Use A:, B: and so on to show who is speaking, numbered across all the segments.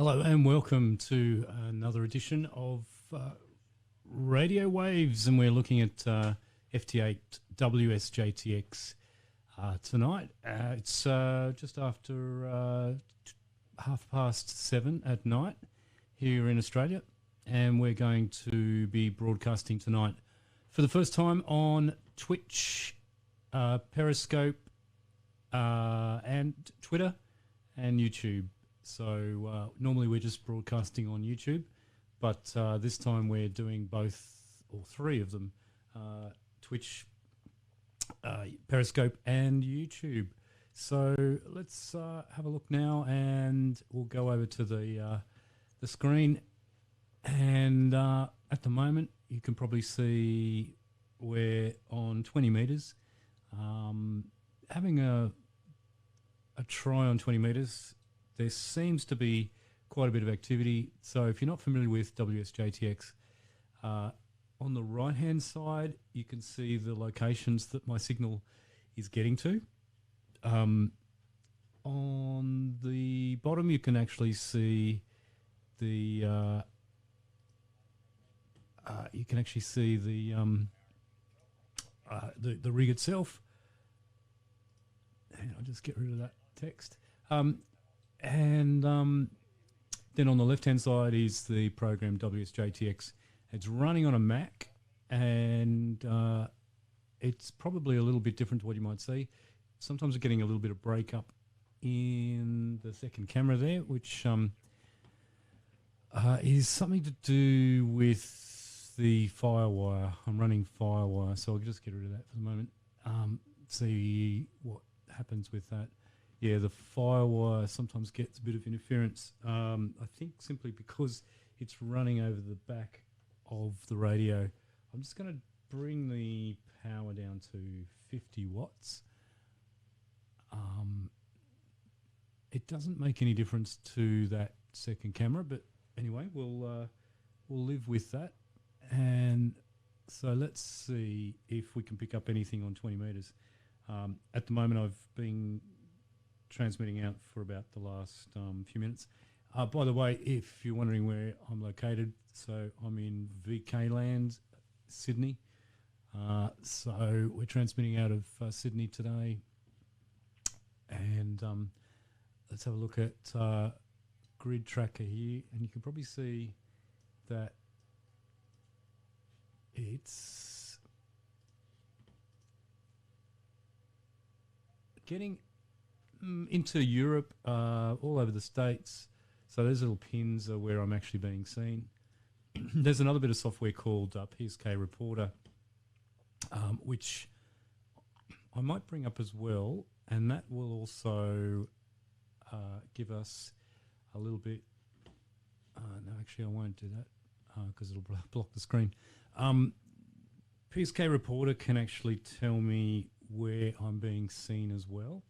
A: Hello and welcome to another edition of Radio Waves, and we're looking at FT8 WSJT-X tonight. It's just after 7:30 at night here in Australia, and we're going to be broadcasting tonight for the first time on Twitch, Periscope, and Twitter and YouTube. So normally we're just broadcasting on YouTube, but this time we're doing both or three of them, Twitch, Periscope and YouTube. So let's have a look now, and we'll go over to the screen. And at the moment you can probably see we're on 20 metres. Having a try on 20 metres. There seems to be quite a bit of activity. So if you're not familiar with WSJT-X, on the right-hand side, you can see the locations that my signal is getting to. On the bottom, you can actually see the the rig itself. And I'll just get rid of that text. And then on the left-hand side is the program WSJT-X. It's running on a Mac, and it's probably a little bit different to what you might see. Sometimes we're getting a little bit of breakup in the second camera there, which is something to do with the Firewire. I'm running Firewire, so I'll just get rid of that for the moment. See what happens with that. Yeah, the Firewire sometimes gets a bit of interference. I think simply because it's running over the back of the radio. I'm just going to bring the power down to 50 watts. It doesn't make any difference to that second camera, but anyway, we'll live with that. And so let's see if we can pick up anything on 20 metres. At the moment, I've been transmitting out for about the last few minutes. By the way, if you're wondering where I'm located, so I'm in VK land, Sydney. So we're transmitting out of Sydney today. And let's have a look at grid tracker here. And you can probably see that it's getting into Europe, all over the States. So those little pins are where I'm actually being seen. There's another bit of software called PSK Reporter, which I might bring up as well, and that will also give us a little bit... no, actually I won't do that because it'll block the screen. PSK Reporter can actually tell me where I'm being seen as well.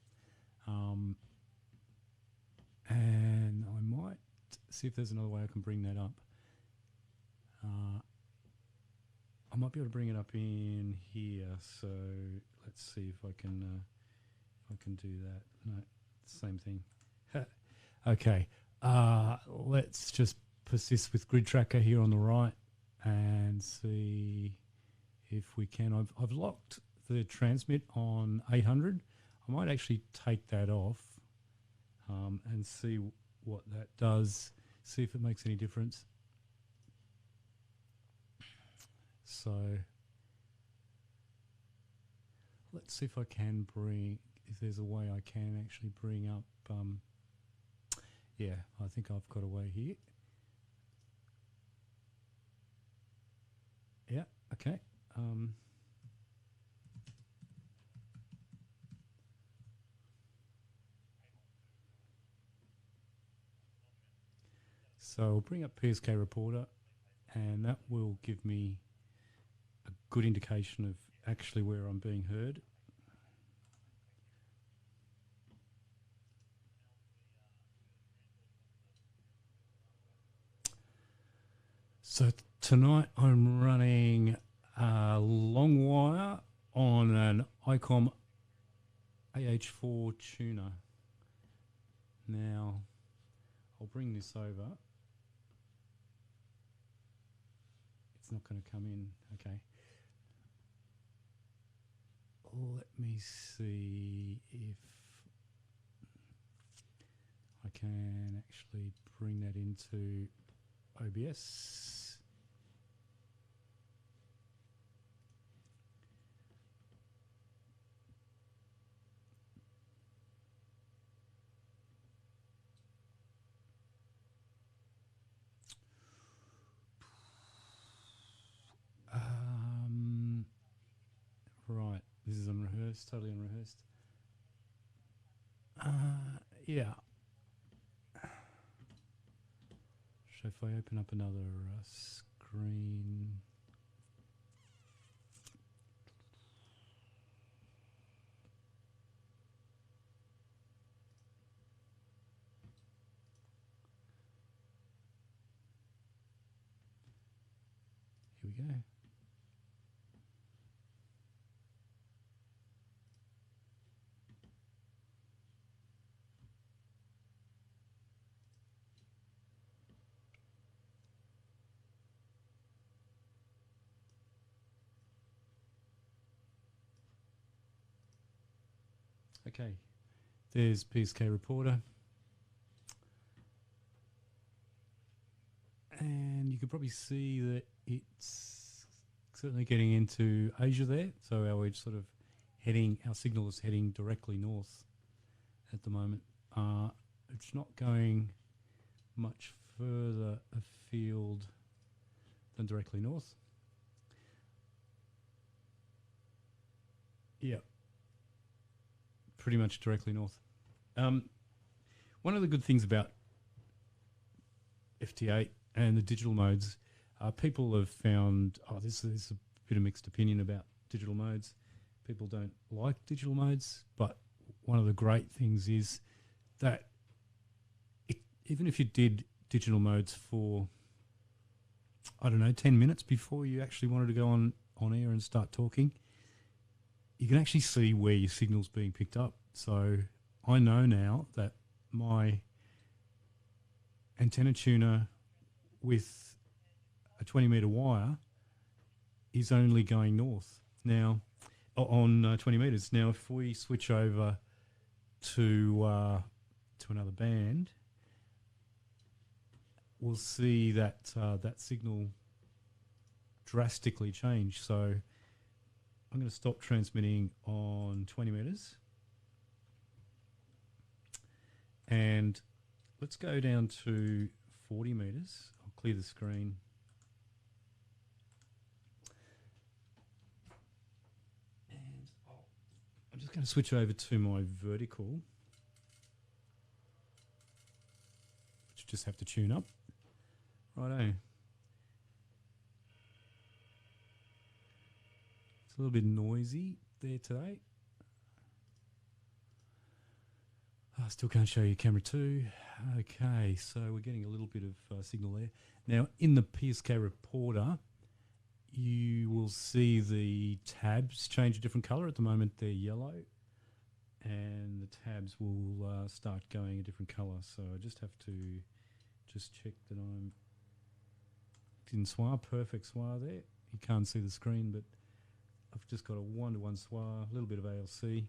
A: And I might see if there's another way I can bring that up. I might be able to bring it up in here. So let's see if I can do that. No, same thing. Okay. Let's just persist with grid tracker here on the right and see if we can. I've locked the transmit on 800. I might actually take that off and see what that does, see if it makes any difference. So let's see if I can if there's a way I can actually bring up, yeah, I think I've got a way here. Yeah, okay. So I'll bring up PSK Reporter, and that will give me a good indication of actually where I'm being heard. So tonight I'm running a long wire on an Icom AH4 tuner. Now, I'll bring this over. It's not going to come in. Okay. Let me see if I can actually bring that into OBS. Right, this is unrehearsed, totally unrehearsed. Yeah. So if I open up another screen. Here we go. Okay, there's PSK Reporter. And you can probably see that it's certainly getting into Asia there. So our signal is heading directly north at the moment. It's not going much further afield than directly north. Yeah. Pretty much directly north. One of the good things about FT8 and the digital modes, people have found, there's a bit of mixed opinion about digital modes. People don't like digital modes, but one of the great things is that even if you did digital modes for, 10 minutes before you actually wanted to go on air and start talking, you can actually see where your signal's being picked up. So I know now that my antenna tuner with a 20-metre wire is only going north now on 20 metres. Now, if we switch over to another band, we'll see that that signal drastically change. So I'm going to stop transmitting on 20 metres. And let's go down to 40 metres. I'll clear the screen. And I'm just going to switch over to my vertical, which just have to tune up. Righto. It's a little bit noisy there today. I still can't show you camera 2. Okay, so we're getting a little bit of signal there. Now, in the PSK Reporter, you will see the tabs change a different colour. At the moment, they're yellow, and the tabs will start going a different colour. So I just have to check that I'm in SWA, perfect SWA there. You can't see the screen, but I've just got a 1-to-1 SWA, a little bit of ALC,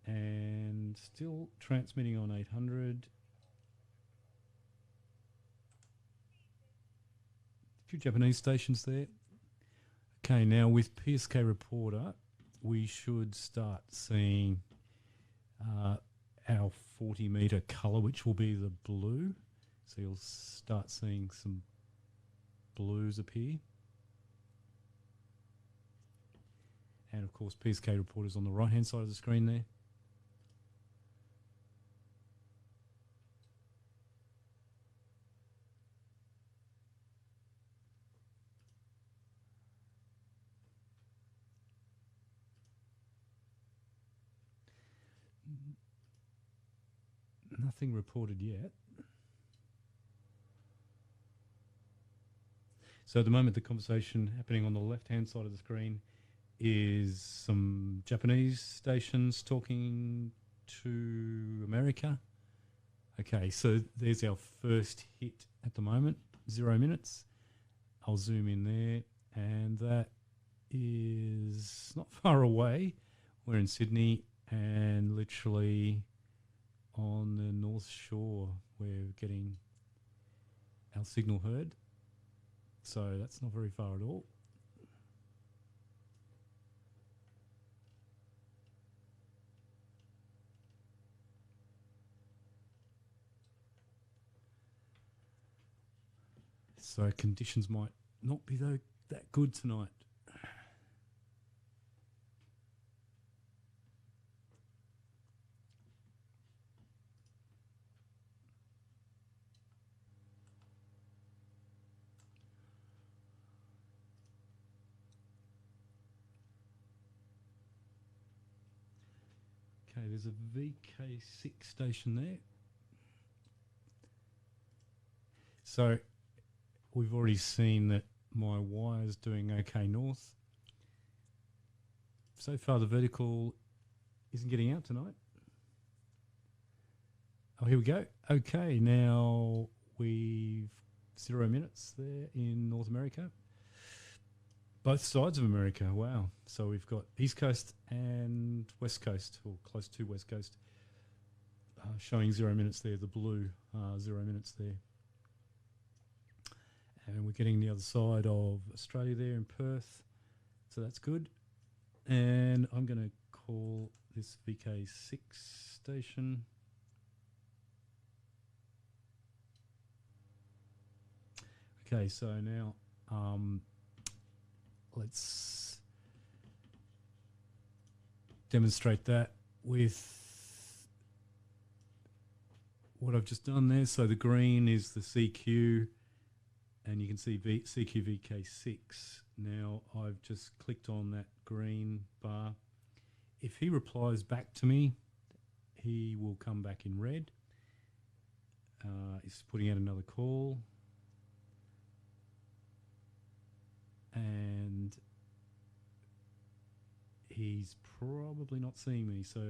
A: and still transmitting on 800. A few Japanese stations there. Okay, now with PSK Reporter, we should start seeing our 40-metre colour, which will be the blue. So you'll start seeing some blues appear. And of course, PSK Reporter's on the right-hand side of the screen there. Nothing reported yet. So at the moment, the conversation happening on the left-hand side of the screen is some Japanese stations talking to America. Okay, so there's our first hit at the moment, 0 minutes. I'll zoom in there, and that is not far away. We're in Sydney, and literally on the North Shore, we're getting our signal heard. So that's not very far at all. So conditions might not be that good tonight. Okay, there's a VK6 station there. So we've already seen that my wire's doing okay north. So far the vertical isn't getting out tonight. Oh, here we go. Okay, now we've 0 minutes there in North America. Both sides of America, wow. So we've got East Coast and West Coast, or close to West Coast, showing 0 minutes there, the blue 0 minutes there. And we're getting the other side of Australia there in Perth, so that's good. And I'm going to call this VK6 station. Okay, so now let's demonstrate that with what I've just done there. So the green is the CQ, and you can see CQ VK6. Now I've just clicked on that green bar. If he replies back to me, he will come back in red. He's putting out another call. And he's probably not seeing me, so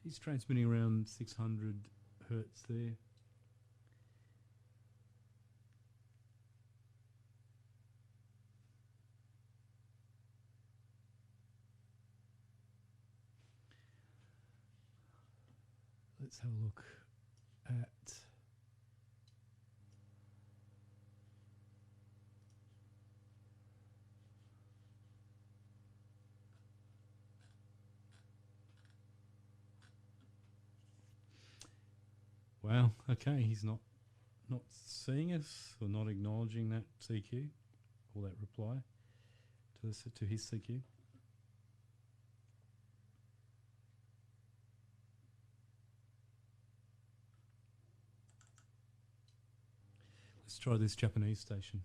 A: he's transmitting around 600 hertz there. Let's have a look at wow, okay, he's not seeing us or not acknowledging that CQ or that reply to his CQ. Let's try this Japanese station.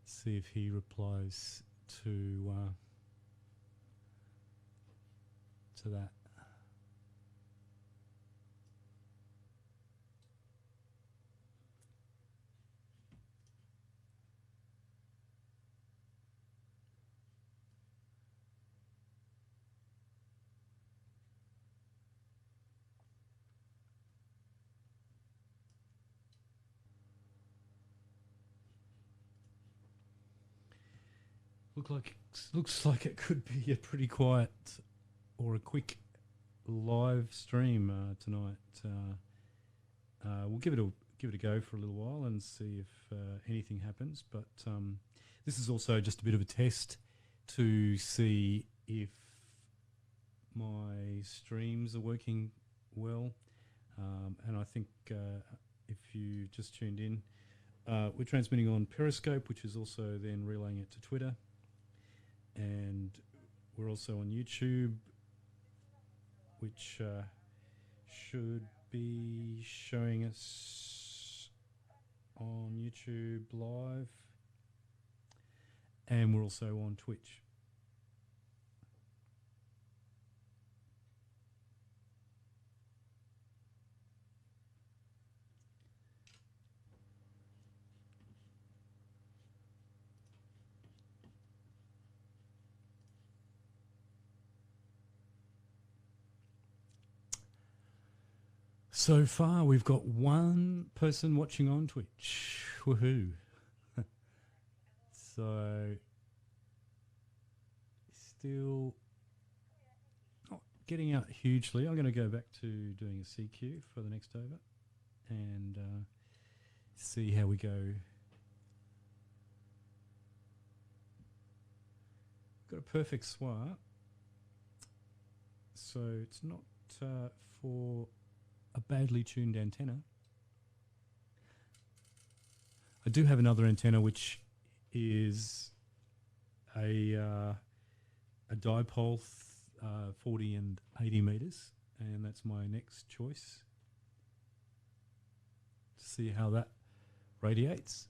A: See if he replies to that. Looks like it could be a pretty quiet or a quick live stream tonight. We'll give it a go for a little while and see if anything happens. But this is also just a bit of a test to see if my streams are working well. And I think if you just tuned in, we're transmitting on Periscope, which is also then relaying it to Twitter. And we're also on YouTube, which should be showing us on YouTube Live. And we're also on Twitch. So far, we've got one person watching on Twitch. Woohoo! So, still not getting out hugely. I'm going to go back to doing a CQ for the next over and see how we go. Got a perfect swat, so it's not for a badly tuned antenna. I do have another antenna which is a dipole 40 and 80 meters, and that's my next choice to see how that radiates.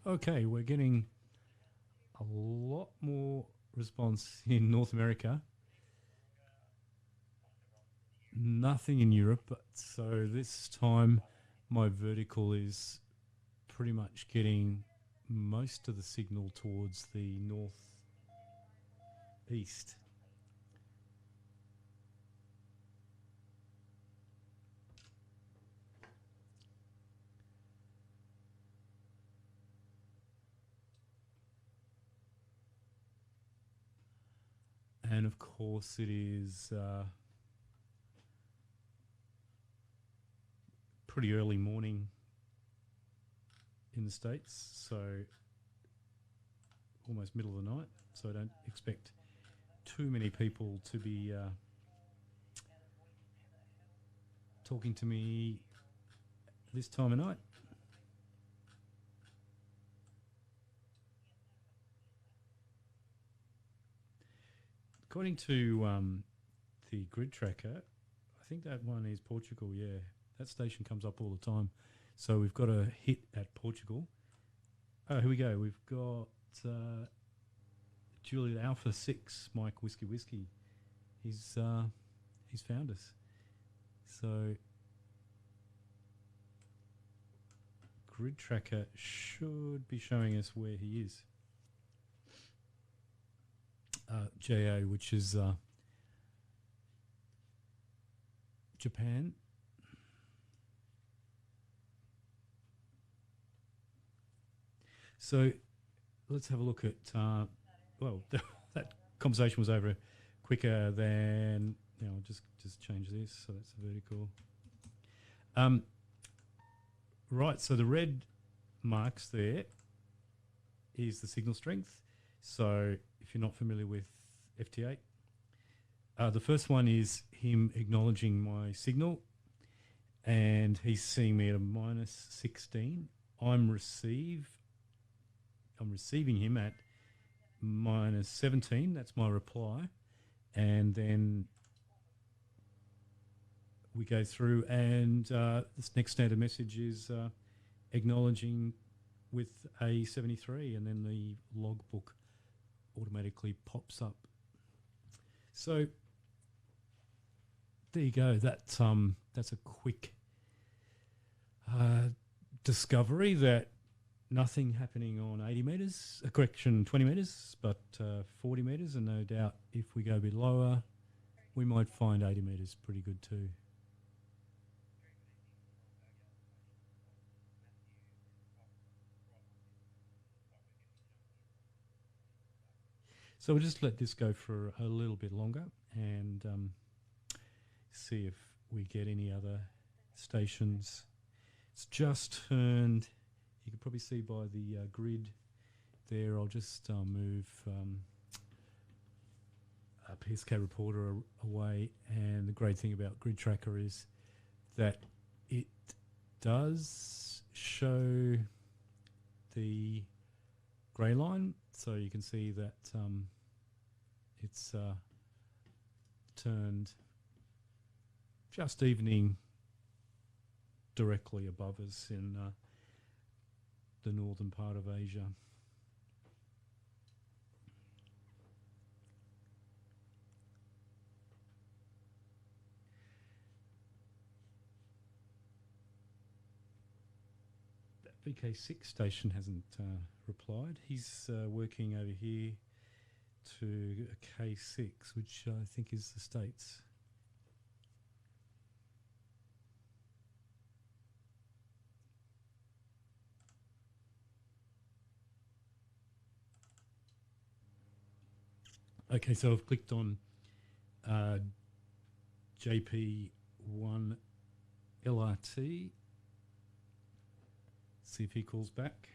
A: Okay, we're getting a lot more response in North America. Nothing in Europe, but so this time my vertical is pretty much getting most of the signal towards the northeast. And of course it is pretty early morning in the States, so almost middle of the night, so I don't expect too many people to be talking to me this time of night. According to the grid tracker, I think that one is Portugal, yeah. That station comes up all the time. So we've got a hit at Portugal. Oh, here we go. We've got Juliet Alpha 6, Mike Whiskey Whiskey. He's found us. So grid tracker should be showing us where he is. JA, which is Japan. So let's have a look at, well, that conversation was over quicker than, you know, I'll just change this, so that's the vertical. Right, so the red marks there is the signal strength. So if you're not familiar with FT8, the first one is him acknowledging my signal, and he's seeing me at a -16. I'm receiving him at -17. That's my reply, and then we go through, and this next standard message is acknowledging with a 73, and then the logbook automatically pops up. So there you go. That's a quick discovery that nothing happening on 80 metres, correction, 20 metres, but 40 metres, and no doubt if we go a bit lower, we might find 80 metres pretty good too. So we'll just let this go for a little bit longer and see if we get any other stations. It's just turned, you can probably see by the grid there. I'll just move a PSK reporter away, and the great thing about Grid Tracker is that it does show the grey line, so you can see that it's turned just evening directly above us in the northern part of Asia. VK6 station hasn't replied. He's working over here to a K6, which I think is the States. Okay, so I've clicked on JP1 LRT. See if he calls back.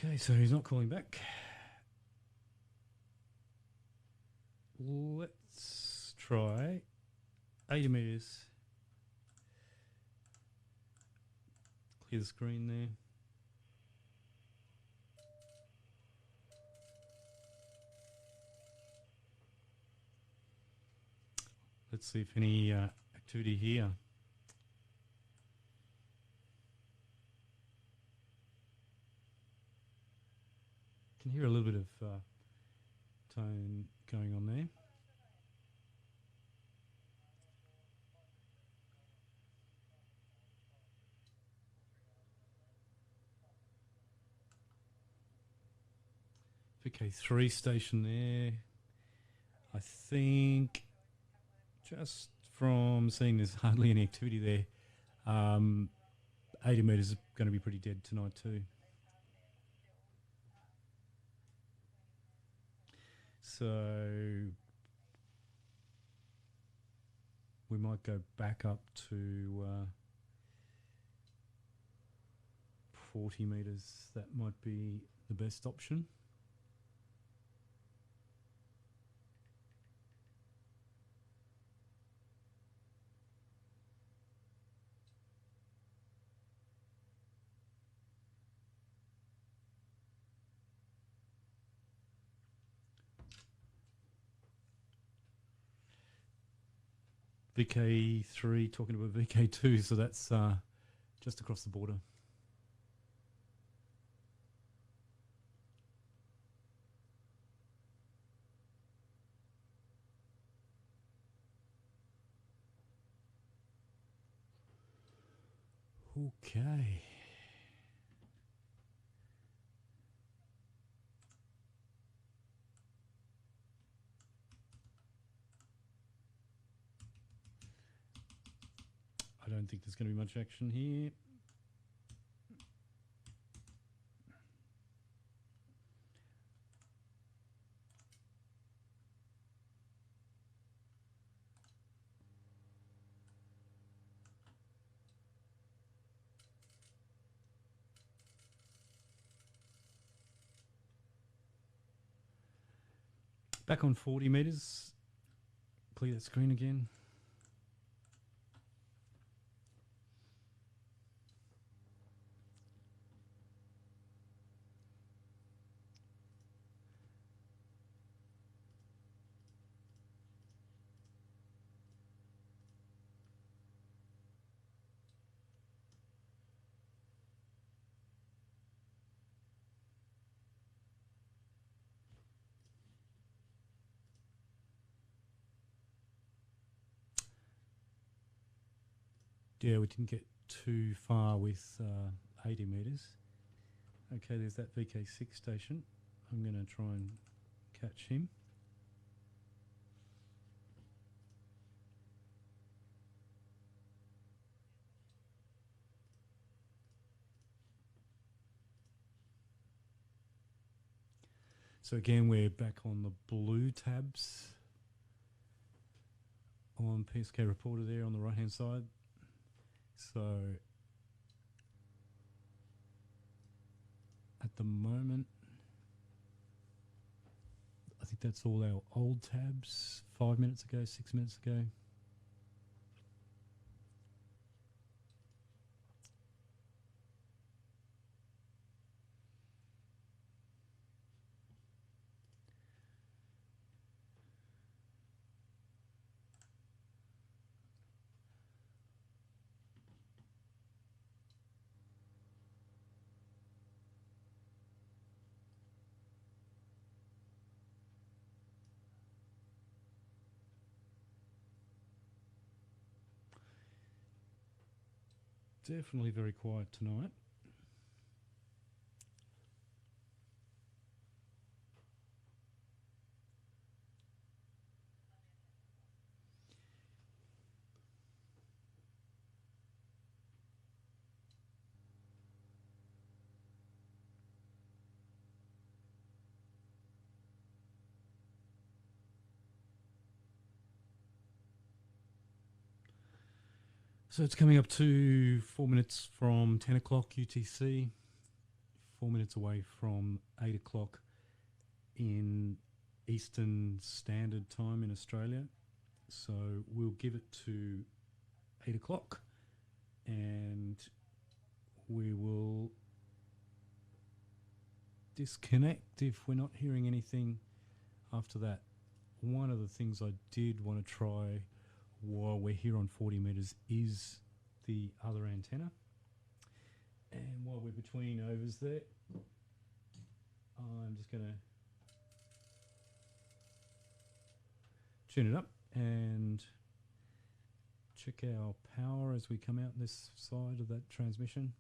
A: Okay, so he's not calling back. Let's try 80 meters. Clear the screen there. Let's see if any activity here. Can hear a little bit of tone going on there. VK3 station there. I think just from seeing there's hardly any activity there, 80 metres is going to be pretty dead tonight too. So we might go back up to 40 metres. That might be the best option. VK3 talking about VK2, so that's just across the border. Okay. I don't think there's going to be much action here. Back on 40 metres. Clear that screen again. Yeah, we didn't get too far with 80 metres. Okay, there's that VK6 station. I'm going to try and catch him. So again, we're back on the blue tabs on PSK Reporter there on the right hand side. So at the moment, I think that's all our old tabs 5 minutes ago, 6 minutes ago. Definitely very quiet tonight. So it's coming up to 4 minutes from 10 o'clock UTC, 4 minutes away from 8 o'clock in Eastern Standard Time in Australia. So we'll give it to 8 o'clock and we will disconnect if we're not hearing anything after that. One of the things I did want to try while we're here on 40 meters is the other antenna. And while we're between overs there, I'm just going to tune it up and check our power as we come out this side of that transmission.